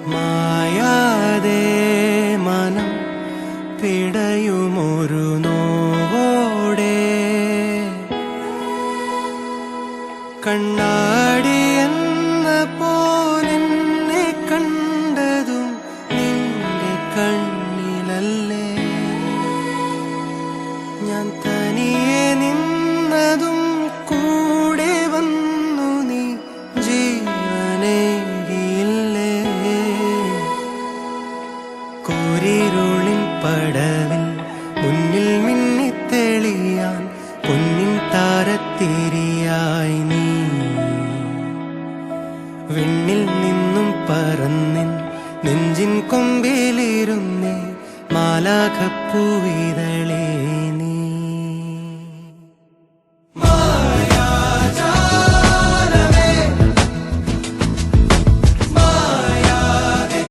മായാതെ മനം പിടയുമൊരു നോവോടെ കണ്ണാടി എന്ന പോലെന്നെ കണ്ടതും നിന്റെ കണ്ണിലല്ലേ ഞാൻ തനിയെ നിന്നതും കൂടെ വന്നു നീ ജീവനേകിയില്ലേ കൂരിരുളിൻ പടവിൽ മുന്നിൽ മിന്നിത്തെളിയാൻ പൊന്നിൻ താരത്തിരിയായി നീ വിണ്ണിൽ നിന്നും പറന്നിൻ നെഞ്ചിൻ കൊമ്പിലിരുന്നേ മാലാഖപ്പൂവിതളേ നീ